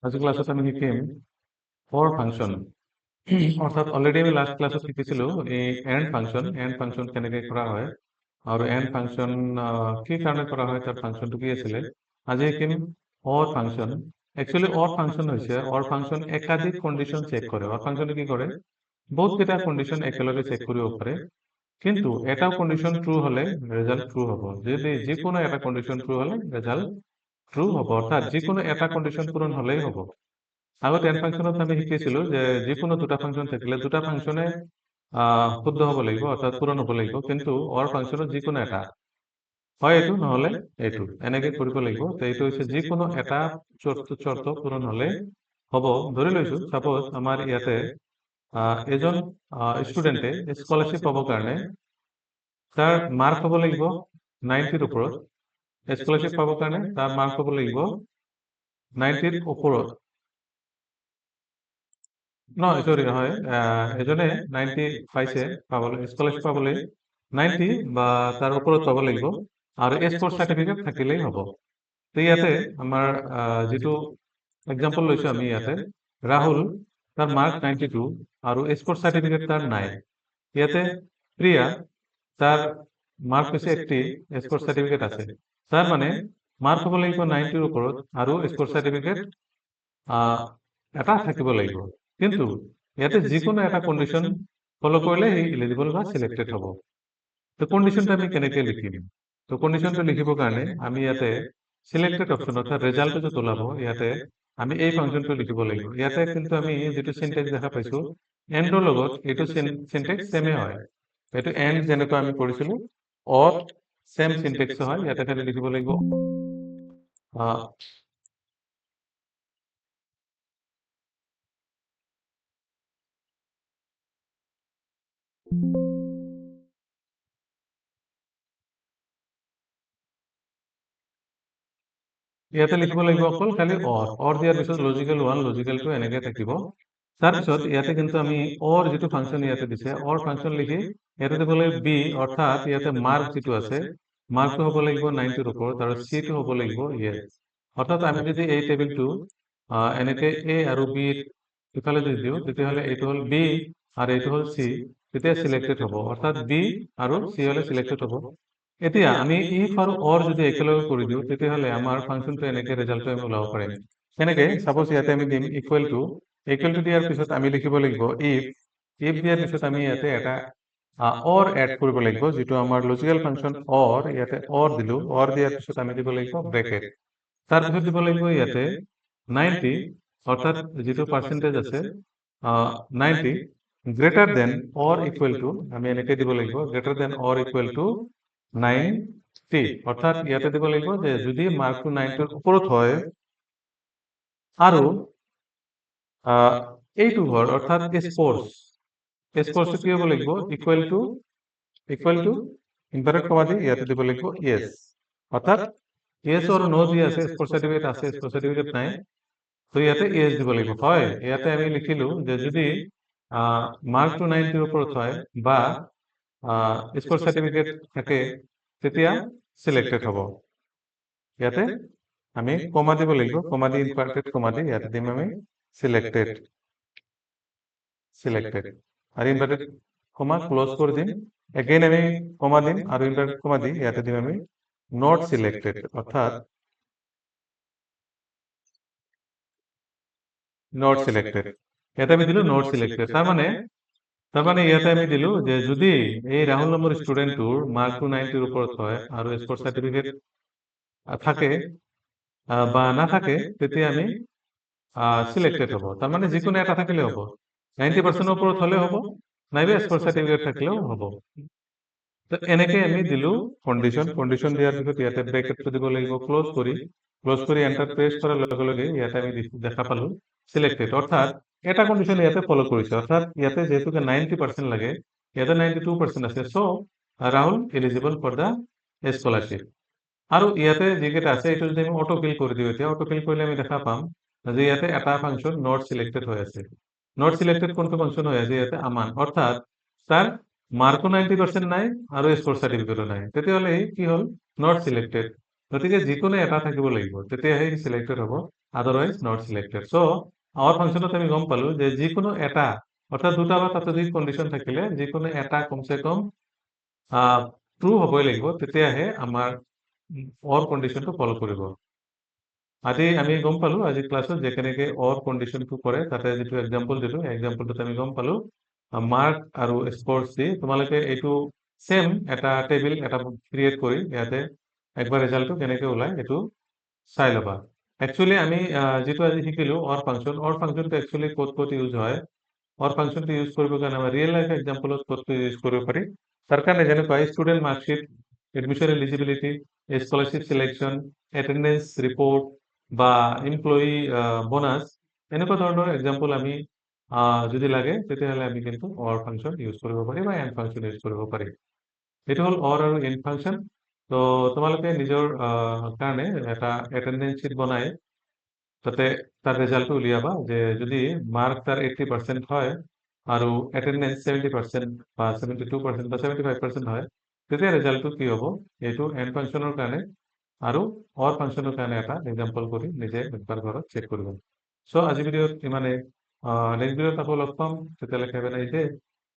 আজি ক্লাছত আমি শিকিম ফৰ ফাংচন। অৰ্থাৎ অলৰেডি আমি লাষ্ট ক্লাছত শিকিছিলো এই এণ্ড ফাংচন কেনেকৈ কৰা হয় আৰু এণ্ড ফাংচন কি কাৰণে কৰা হয়, তাৰ ফাংচনটো কি আছিলে। আজি শিকিম অৰ ফাংচন। একচুৱেলি অৰ ফাংচন হৈছে, অৰ ফাংচন একাধিক কণ্ডিশ্যন চেক কৰে। অৰ ফাংচনে কি কৰে, বহুতকেইটা কণ্ডিশ্যন একেলগে চেক কৰিব পাৰে, কিন্তু এটা কণ্ডিশ্যন ট্ৰু হলে ৰেজাল্ট ট্ৰু হ'ব। যদি যিকোনো এটা কণ্ডিশ্যন ট্ৰু হলে ৰেজাল্ট ট্ৰু হ'ব, অৰ্থাৎ যিকোনো এটা কণ্ডিশ্যন পূৰণ হলেই হ'ব। আগত এণ্ড ফাংচনত আমি শিকিছিলো যে যিকোনো দুটা ফাংচন থাকিলে দুটা ফাংচনে শুদ্ধ হ'ব লাগিব, অৰ্থাৎ পূৰণ হ'ব লাগিব, কিন্তু অৰ ফাংচনত যিকোনো এটা হয় এইটো, নহলে এইটো, এনেকে কৰিব লাগিব। তো এইটো হৈছে যিকোনো এটা চৰ্ত পূৰণ হলে হ'ব। ধৰি লৈছো সাপোজ আমাৰ ইয়াতে এজন ষ্টুডেণ্টে স্কলাৰশ্বিপ পাবৰ কাৰণে তাৰ মাৰ্ক হ'ব লাগিব 90ৰ ওপৰত। স্কলাৰশ্বিপ পাবৰ কাৰণে তাৰ মাৰ্ক হ'ব লাগিব 90ৰ ওপৰত। নহয়, এজনে 90 পাইছে, পাবলৈ স্কলাৰশ্বিপ পাবলৈ 90 বা তাৰ ওপৰত পাব লাগিব, আৰু স্পৰ্ট চাৰ্টিফিকেট থাকিলেই হ'ব। তো ইয়াতে আমাৰ যিটো এক্সাম্পল লৈছো আমি, ইয়াতে ৰাহুল তাৰ মাৰ্ক 92 আৰু স্পৰ্ট চাৰ্টিফিকেট তাৰ নাই। ইয়াতে প্ৰিয়া তাৰ মাৰ্ক হৈছে 80, স্পৰ্ট চাৰ্টিফিকেট আছে। তাৰ মানে মাৰ্ক হ'ব লাগিব 90ৰ ওপৰত আৰু স্পৰ্ট চাৰ্টিফিকেট এটা থাকিব লাগিব। কিন্তু ইয়াতে যিকোনো এটা কণ্ডিশ্যন ফলো কৰিলে সি এলিজিবল বা সিলেক্টেড হ'ব। তো কণ্ডিশ্যনটো আমি কেনেকৈ লিখিম? তো কণ্ডিশ্যনটো লিখিবৰ কাৰণে আমি ইয়াতে সিলেক্টেড অপশ্যন, অৰ্থাৎ রেজাল্টটো যে ওলাব, ইয়াতে আমি এই ফাংচনটো লিখিব লাগিব। ইয়াতে কিন্তু আমি যিটো সিনটেক্স দেখা পাইছো এণ্ডৰ লগত, এইটো সিনটেক্স সেমে হয়। এইটো এণ্ড যেনেকৈ আমি কৰিছিলো, অৰ সেম সিনটেক্স হয়। ইয়াতে খালি লিখিব লাগিব ইয়াতে লিখিব লাগিব অকল খালি অৰ দিয়াৰ পিছত লজিকেল 1 লজিকেল 2 এনেকে থাকিব। তাৰপিছত ইয়াতে কিন্তু আমি অৰ যিটো ফাংচন ইয়াতে দিছে, অৰ ফাংচন লিখি ইয়াতে দিব লাগিব বি, অৰ্থাৎ ইয়াতে মাৰ্ক যিটো আছে মাৰ্কটো হ'ব লাগিব 90ৰ ওপৰত আৰু চিটো হ'ব লাগিব ইয়েছ। অৰ্থাৎ আমি যদি এই টেবিলটো এনেকে এ আৰু বি ইফালে যদি দিওঁ, তেতিয়াহ'লে এইটো হ'ল বি আৰু এইটো হ'ল চি, তেতিয়া সিলেক্টেড হ'ব। অৰ্থাৎ বি আৰু চি হলে সিলেক্টেড হ'ব। এতিয়া আমি ইফ আৰু অৰ যদি একেলগে কৰি দিওঁ, তেতিয়াহ'লে আমাৰ ফাংচনটো এনেকে ৰেজাল্টটো আমি ওলাব পাৰিম। কেনেকে? সাপোজ ইয়াতে আমি দিম ইকুৱেল টু দিয়াৰ পিছত আমি লিখিব লাগিব ইফ দিয়াৰ পিছত আমি ইয়াতে এটা অৰ এড কৰিব লাগিব, যিটো আমাৰ লজিকেল ফাংচন অৰ। ইয়াতে অৰ দিলো, অৰ দিয়াৰ পিছত আমি দিব লাগিব ব্ৰেকেট। তাৰপিছত দিব লাগিব ইয়াতে 90, অৰ্থাৎ যিটো পাৰ্চেন্টেজ আছে 90 greater than or equal to, আমি এনেকে দিব লাগিব greater than or equal to 90, অৰ্থাৎ ইয়াতে দিব লাগিব যে যদি মাৰ্কটো 90ৰ ওপৰত হয় আৰু এইটো ঘৰ, অৰ্থাৎ স্পৰ্টছটো কি হ'ব লাগিব ইকুৱেল টু ইনভাৰ্টেড কমা দি ইয়াতে দিব লাগিব ইয়েছ। অৰ্থাৎ ইয়েছ আৰু নো যি আছে, স্পৰ্টছ সাৰ্টিফিকেট আছে, স্পৰ্টছ সাৰ্টিফিকেট নাই, তো ইয়াতে ইয়েছ দিব লাগিব। হয়, ইয়াতে আমি লিখিলো যে যদি মাৰ্কটো 90ৰ ওপৰত হয় বা স্পৰ্টছ সাৰ্টিফিকেট থাকে, তেতিয়া সিলেক্টেড হ'ব। ইয়াতে আমি কমা দিব লাগিব, কমা দি ইনভাৰ্টেড কমা দি ইয়াতে দিম আমি সিলেক্টেড আৰু ইনভার্টেড কমা ক্লোজ করে দিন। এগেইন আমি কমা দিম আর ইনভার্টেড কমা দিই, ইয়াতে দিম আমি নট সিলেক্টেড, অর্থাৎ নট সিলেক্টেড। ইয়াতে আমি দিলো নট সিলেক্টেড। তার মানে ইয়াতে আমি দিলো যে যদি এই রাহুল নম্বর স্টুডেন্টটোৰ মাৰ্কটো 90ৰ ওপৰত হয় আৰু স্পোর্টস সার্টিফিকেট থাকে বা নাথাকে, তেতিয়া আমি সিলেক্টেড হ'ব। তার মানে যিকোনো এটা থাকিলে হ'ব, 90% ওপৰত হলে হ'ব, নাইবা স্পোর্টস সার্টিফিকেট থাকলেও হ'ব। তো এনেকে আমি দিলো কন্ডিশন দিয়ার পিছত ইয়াতে ব্ৰেকেটটো দিব লাগিব ক্লোজ কৰি এন্টার প্রেস করার লগে লগে ইয়াতে আমি দেখা পালো সিলেক্টেড। অর্থাৎ এটা কন্ডিশন ইয়াতে ফলো কৰিছে, অৰ্থাৎ ইয়াতে যেহেতু 90% লাগে, ইয়াতে 92% আছে, so Rahul eligible for the scholarship. আৰু ইয়াতে যিকেইটা আছে এইটো যদি আমি অটো ফিল কৰি দিওঁ, এতিয়া অটো ফিল কৰিলে আমি দেখা পাম যে ইয়াতে এটা ফাংশন নট সিলেক্টেড হৈ আছে। নট সিলেক্টেড কোনটো ফাংশন হৈ আছে ইয়াতে আমান, অর্থাৎ তার মার্কও 90% নাই আৰু স্পোর্টস সার্টিফিকেটও নাই, তেতিয়াহ'লে কি হ'ল নট সিলেক্টেড। গতিকে যিকোনো এটা থাকিব লাগিব, তেতিয়াহে সিলেক্টেড হ'ব। Otherwise not selected. সো অৰ ফাংচনত আমি গম পালো যে যিকোনো এটা অৰ্থাৎ দুটা বা তাতোধিক কণ্ডিশ্যন থাকিলে যিকোনো এটা কমচে কম ট্ৰু হ'বই লাগিব, তেতিয়াহে আমাৰ অৰ কণ্ডিশ্যনটো ফল কৰিব। আজি আমি গম পালো আজি ক্লাছত যে কেনেকে অৰ কণ্ডিশ্যনটো কৰে, তাতে যিটো এক্সাম্পল দিলো এক্সাম্পলটোত আমি গম পালো মাৰ্ক আৰু স্পৰ্টছ দি তোমালোকে এইটো সেম এটা টেবিল এটা ক্ৰিয়েট কৰি ইয়াতে একবাৰ ৰিজাল্টটো কেনেকে ওলাই এইটো চাই ল'বা। একচুৱেলি আমি যিটো আজি শিকিলো অৰ ফাংচনটো একচুৱেলি ক'ত ক'ত ইউজ হয়, অৰ ফাংচনটো ইউজ কৰিবৰ কাৰণে আমাৰ ৰিয়েল লাইফ এক্সাম্পলত ক'ত ইউজ কৰিব পাৰি। তাৰ কাৰণে যেনেকুৱা student marksheet, admission eligibility, scholarship selection, attendance report বা এমপ্লয়ী বোনাছ, এনেকুৱা ধৰণৰ এক্সাম্পল আমি যদি লাগে তেতিয়াহ'লে আমি কিন্তু অৰ ফাংচন ইউজ কৰিব পাৰি বা এণ্ড ফাংচন ইউজ কৰিব পাৰি। এইটো হ'ল অৰ আৰু এণ্ড ফাংচন। তো তোমালোকে নিজৰ কাৰণে এটা এটেণ্ডেঞ্চ শ্বীট বনাই তাতে তাৰ ৰেজাল্টটো উলিয়াবা যে যদি মাৰ্ক তাৰ 80% হয় আৰু এটেণ্ডেঞ্চ 70% বা 72% বা 75% হয়, তেতিয়া ৰেজাল্টটো কি হ'ব এইটো এণ্ড ফাংচনৰ কাৰণে আৰু অৰ ফাংচনৰ কাৰণে এটা এক্সাম্পল কৰি নিজে একবাৰ ঘৰত চেক কৰিব। চ' আজি ভিডিঅ'ত ইমানে। নেক্সট ভিডিঅ'ত আকৌ লগ পাম, তেতিয়ালৈকে have a nice day।